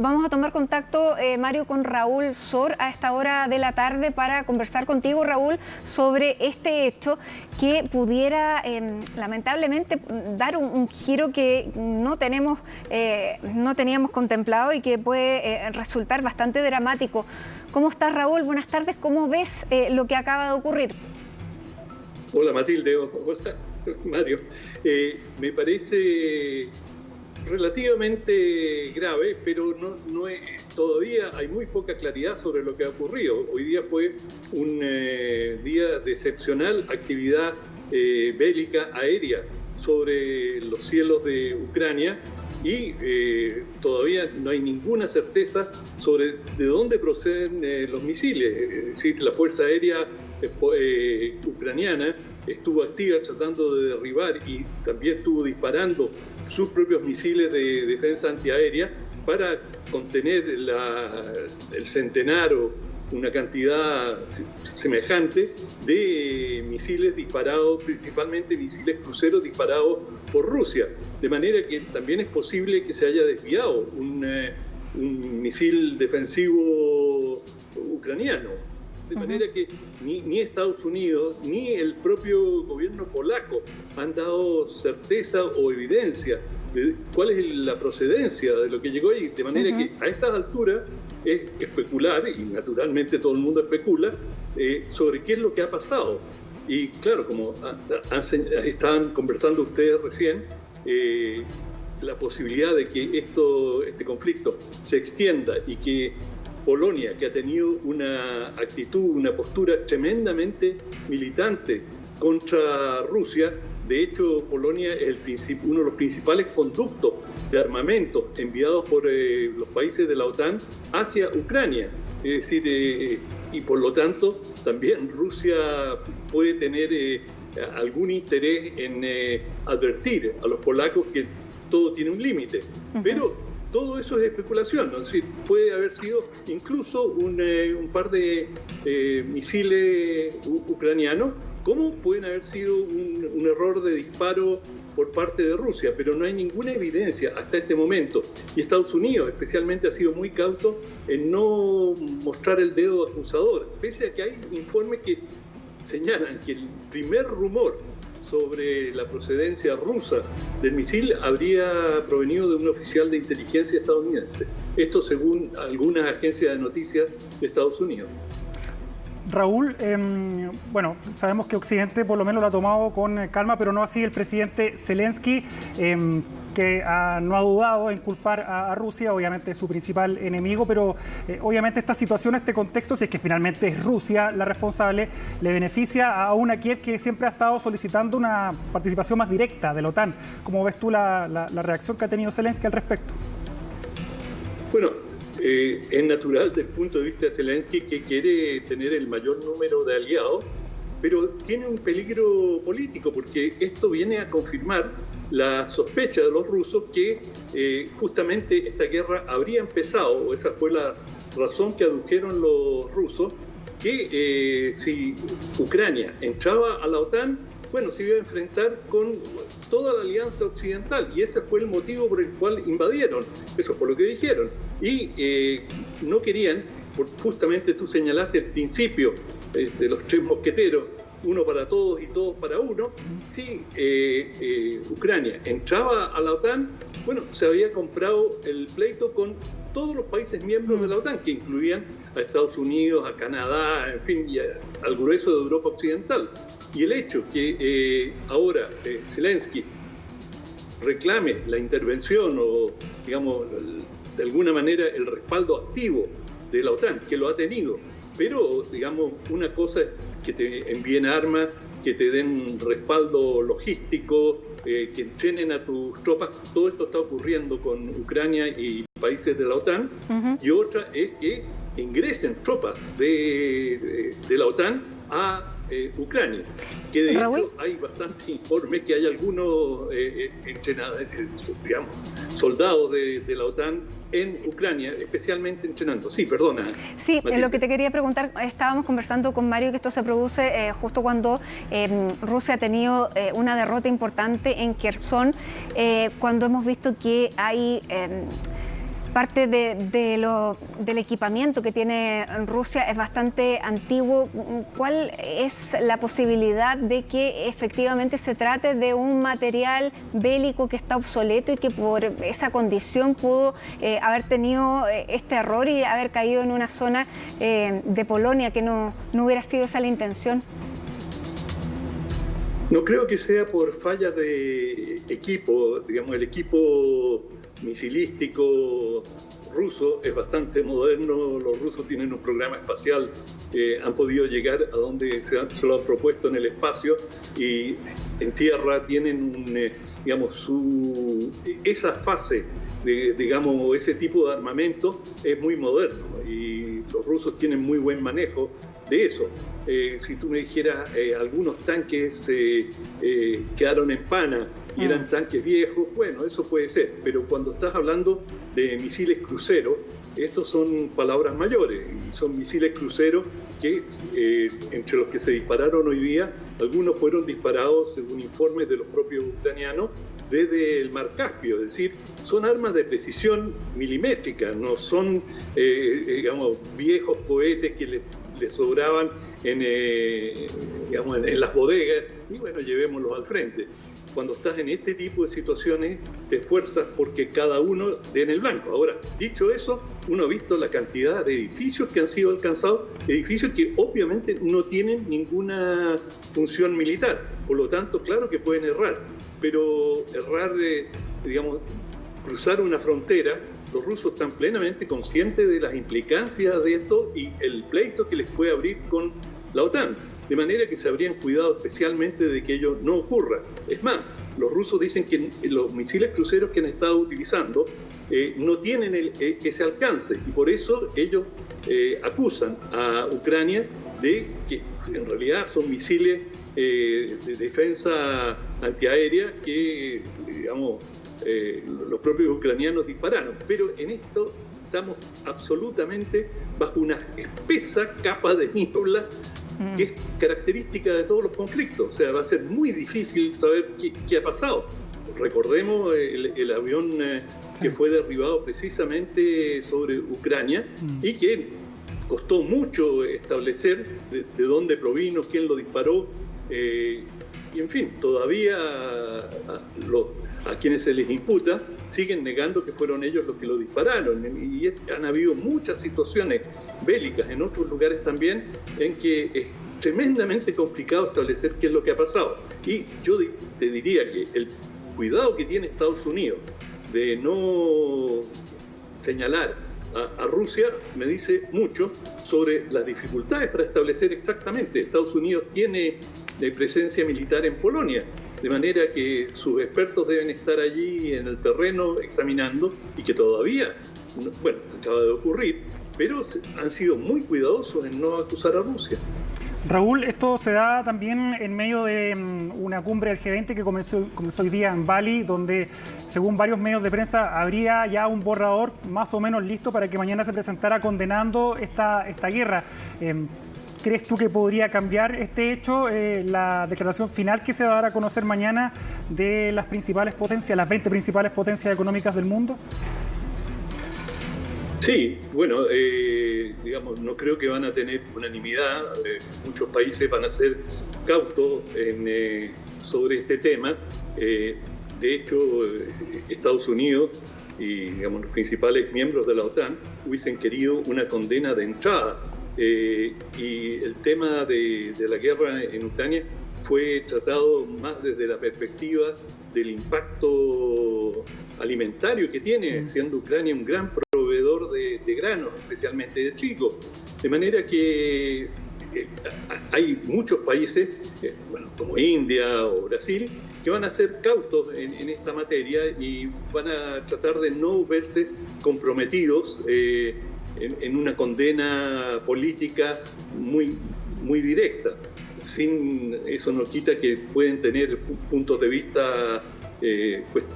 Vamos a tomar contacto, Mario, con Raúl Sor a esta hora de la tarde para conversar contigo, Raúl, sobre este hecho que pudiera lamentablemente dar un giro que no teníamos contemplado y que puede resultar bastante dramático. ¿Cómo estás, Raúl? Buenas tardes. ¿Cómo ves lo que acaba de ocurrir? Hola, Matilde. Hola, Mario. Me parece relativamente grave, pero todavía hay muy poca claridad sobre lo que ha ocurrido. Hoy día fue un día de excepcional actividad bélica aérea sobre los cielos de Ucrania y todavía no hay ninguna certeza sobre de dónde proceden los misiles. Es decir, la Fuerza Aérea ucraniana estuvo activa tratando de derribar y también estuvo disparando sus propios misiles de defensa antiaérea para contener el centenar o una cantidad semejante de misiles disparados, principalmente misiles cruceros disparados por Rusia. De manera que también es posible que se haya desviado un misil defensivo ucraniano. De manera que ni Estados Unidos ni el propio gobierno polaco han dado certeza o evidencia de cuál es la procedencia de lo que llegó ahí. De manera que a estas alturas es especular, y naturalmente todo el mundo especula, sobre qué es lo que ha pasado. Y claro, como estaban conversando ustedes recién, la posibilidad de que este conflicto se extienda y que Polonia, que ha tenido una actitud, una postura tremendamente militante contra Rusia. De hecho, Polonia es uno de los principales conductos de armamento enviados por los países de la OTAN hacia Ucrania. Es decir, y por lo tanto, también Rusia puede tener algún interés en advertir a los polacos que todo tiene un límite. Pero todo eso es especulación, ¿no? Es decir, puede haber sido incluso un par de misiles ucranianos, como pueden haber sido un error de disparo por parte de Rusia, pero no hay ninguna evidencia hasta este momento. Y Estados Unidos especialmente ha sido muy cauto en no mostrar el dedo acusador, pese a que hay informes que señalan que el primer rumor sobre la procedencia rusa del misil habría provenido de un oficial de inteligencia estadounidense. Esto según algunas agencias de noticias de Estados Unidos. Raúl, bueno, sabemos que Occidente por lo menos lo ha tomado con calma, pero no así el presidente Zelensky, que no ha dudado en culpar a Rusia, obviamente es su principal enemigo, pero obviamente esta situación, este contexto, si es que finalmente es Rusia la responsable, le beneficia a una Kiev que siempre ha estado solicitando una participación más directa de la OTAN. ¿Cómo ves tú la reacción que ha tenido Zelensky al respecto? Bueno, es natural desde el punto de vista de Zelensky que quiere tener el mayor número de aliados, pero tiene un peligro político porque esto viene a confirmar la sospecha de los rusos que justamente esta guerra habría empezado, o esa fue la razón que adujeron los rusos, que si Ucrania entraba a la OTAN, bueno, se iba a enfrentar con toda la alianza occidental y ese fue el motivo por el cual invadieron, eso fue lo que dijeron. Y no querían, justamente tú señalaste el principio de los tres mosqueteros, uno para todos y todos para uno. Si Ucrania entraba a la OTAN, bueno, se había comprado el pleito con todos los países miembros de la OTAN, que incluían a Estados Unidos, a Canadá, en fin, y al grueso de Europa Occidental. Y el hecho que ahora Zelensky reclame la intervención o, digamos, de alguna manera el respaldo activo de la OTAN, que lo ha tenido, pero, digamos, una cosa es que te envíen armas, que te den respaldo logístico, que entrenen a tus tropas. Todo esto está ocurriendo con Ucrania y países de la OTAN. Y otra es que ingresen tropas de la OTAN a Ucrania, que de hecho hay bastantes informes que hay algunos digamos, soldados de la OTAN en Ucrania, especialmente entrenando. Sí, perdona. Sí, lo que te quería preguntar, estábamos conversando con Mario que esto se produce justo cuando Rusia ha tenido una derrota importante en Kherson, cuando hemos visto que hay Aparte del equipamiento que tiene Rusia, es bastante antiguo. ¿Cuál es la posibilidad de que efectivamente se trate de un material bélico que está obsoleto y que por esa condición pudo haber tenido este error y haber caído en una zona de Polonia, que no hubiera sido esa la intención? No creo que sea por falla de equipo. Digamos, el equipo misilístico ruso es bastante moderno. Los rusos tienen un programa espacial, han podido llegar a donde se lo han propuesto en el espacio, y en tierra tienen esa fase de, ese tipo de armamento es muy moderno, y los rusos tienen muy buen manejo de eso. Si tú me dijeras, algunos tanques quedaron en pana y eran tanques viejos, bueno, eso puede ser, pero cuando estás hablando de misiles cruceros, estos son palabras mayores, son misiles cruceros que, entre los que se dispararon hoy día, algunos fueron disparados, según informes de los propios ucranianos, desde el Mar Caspio, es decir, son armas de precisión milimétrica, no son, viejos cohetes que les sobraban en las bodegas, y bueno, llevémoslos al frente. Cuando estás en este tipo de situaciones, te esfuerzas porque cada uno dé en el blanco. Ahora, dicho eso, uno ha visto la cantidad de edificios que han sido alcanzados, edificios que obviamente no tienen ninguna función militar, por lo tanto, claro que pueden errar, pero errar, cruzar una frontera, los rusos están plenamente conscientes de las implicancias de esto y el pleito que les puede abrir con la OTAN, de manera que se habrían cuidado especialmente de que ello no ocurra. Es más, los rusos dicen que los misiles cruceros que han estado utilizando no tienen ese alcance, y por eso ellos acusan a Ucrania de que en realidad son misiles de defensa antiaérea que, los propios ucranianos dispararon. Pero en esto estamos absolutamente bajo una espesa capa de niebla que es característica de todos los conflictos. O sea, va a ser muy difícil saber qué ha pasado. Recordemos el avión que fue derribado precisamente sobre Ucrania y que costó mucho establecer de dónde provino, quién lo disparó. Y en fin, todavía a quienes se les imputa siguen negando que fueron ellos los que lo dispararon, y han habido muchas situaciones bélicas en otros lugares también en que es tremendamente complicado establecer qué es lo que ha pasado. Y yo te diría que el cuidado que tiene Estados Unidos de no señalar a Rusia me dice mucho sobre las dificultades para establecer exactamente. Estados Unidos tiene presencia militar en Polonia, de manera que sus expertos deben estar allí en el terreno examinando, y que todavía, bueno, acaba de ocurrir, pero han sido muy cuidadosos en no acusar a Rusia. Raúl, esto se da también en medio de una cumbre del G20 que comenzó hoy día en Bali, donde, según varios medios de prensa, habría ya un borrador más o menos listo para que mañana se presentara condenando esta guerra. ¿Crees tú que podría cambiar este hecho, la declaración final que se va a dar a conocer mañana de las principales potencias, las 20 principales potencias económicas del mundo? Sí, bueno, no creo que van a tener unanimidad. Muchos países van a ser cautos sobre este tema. De hecho, Estados Unidos y los principales miembros de la OTAN hubiesen querido una condena de entrada. Y el tema de la guerra en Ucrania fue tratado más desde la perspectiva del impacto alimentario que tiene, siendo Ucrania un gran proveedor de granos, especialmente de trigo. De manera que hay muchos países, como India o Brasil, que van a ser cautos en esta materia y van a tratar de no verse comprometidos en una condena política muy directa. Eso no quita que pueden tener puntos de vista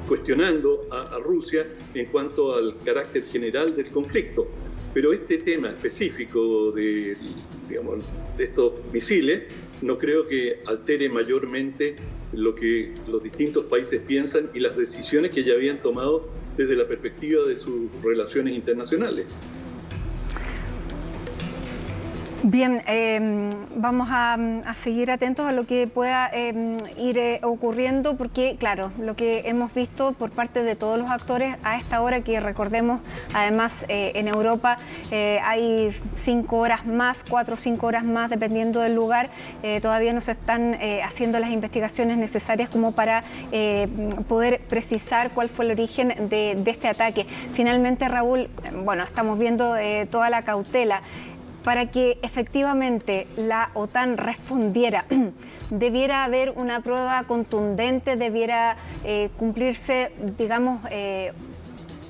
cuestionando a Rusia en cuanto al carácter general del conflicto. Pero este tema específico de estos misiles no creo que altere mayormente lo que los distintos países piensan y las decisiones que ya habían tomado desde la perspectiva de sus relaciones internacionales. Bien, vamos a seguir atentos a lo que pueda ir ocurriendo, porque claro, lo que hemos visto por parte de todos los actores a esta hora, que recordemos, además en Europa hay 5 horas más, 4 o 5 horas más, dependiendo del lugar, todavía no se están haciendo las investigaciones necesarias como para poder precisar cuál fue el origen de este ataque. Finalmente, Raúl, bueno, estamos viendo toda la cautela. Para que efectivamente la OTAN respondiera, debiera haber una prueba contundente, debiera cumplirse, digamos,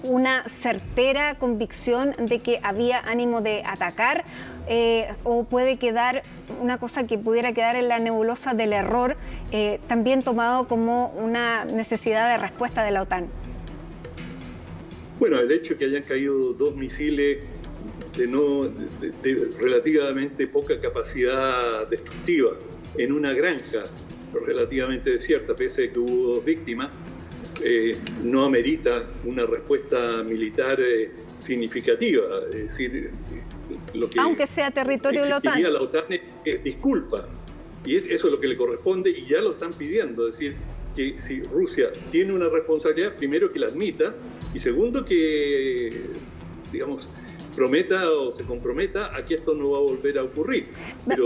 una certera convicción de que había ánimo de atacar, o puede quedar una cosa que pudiera quedar en la nebulosa del error, también tomado como una necesidad de respuesta de la OTAN. Bueno, el hecho de que hayan caído 2 misiles de relativamente poca capacidad destructiva en una granja relativamente desierta, pese a que hubo 2 víctimas, no amerita una respuesta militar significativa. Es decir, lo que aunque sea territorio de la OTAN. La OTAN es disculpa, y eso es lo que le corresponde, y ya lo están pidiendo. Es decir, que si Rusia tiene una responsabilidad, primero que la admita, y segundo que, digamos, prometa o se comprometa a que esto no va a volver a ocurrir.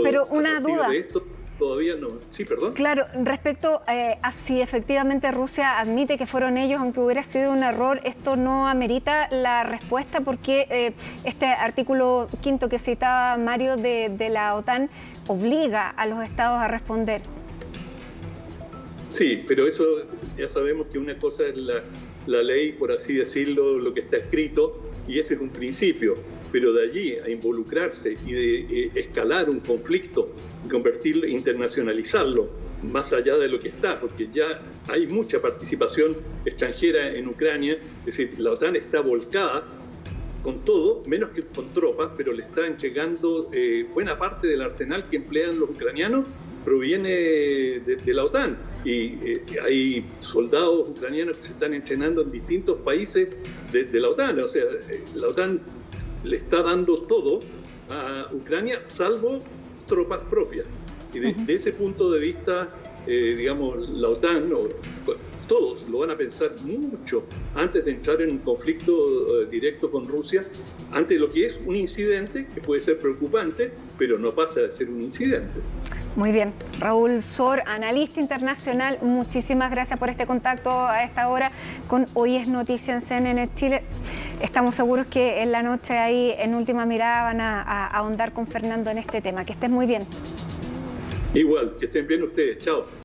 Pero una duda. De esto todavía no. Sí, perdón. Claro, respecto a si efectivamente Rusia admite que fueron ellos, aunque hubiera sido un error, esto no amerita la respuesta, porque este artículo 5 que citaba Mario de la OTAN obliga a los estados a responder. Sí, pero eso ya sabemos que una cosa es la ley, por así decirlo, lo que está escrito, y ese es un principio, pero de allí a involucrarse y de escalar un conflicto, convertirlo, internacionalizarlo más allá de lo que está, porque ya hay mucha participación extranjera en Ucrania, es decir, la OTAN está volcada con todo, menos que con tropas, pero le está entregando buena parte del arsenal que emplean los ucranianos, proviene de la OTAN. Y hay soldados ucranianos que se están entrenando en distintos países de la OTAN. O sea, la OTAN le está dando todo a Ucrania, salvo tropas propias. Y desde ese punto de vista, digamos, la OTAN, todos lo van a pensar mucho antes de entrar en un conflicto directo con Rusia, ante lo que es un incidente que puede ser preocupante, pero no pasa de ser un incidente. Muy bien. Raúl Sor, analista internacional, muchísimas gracias por este contacto a esta hora con Hoy es Noticia en CNN Chile. Estamos seguros que en la noche ahí, en Última Mirada, van a ahondar con Fernando en este tema. Que estés muy bien. Igual, que estén bien ustedes. Chao.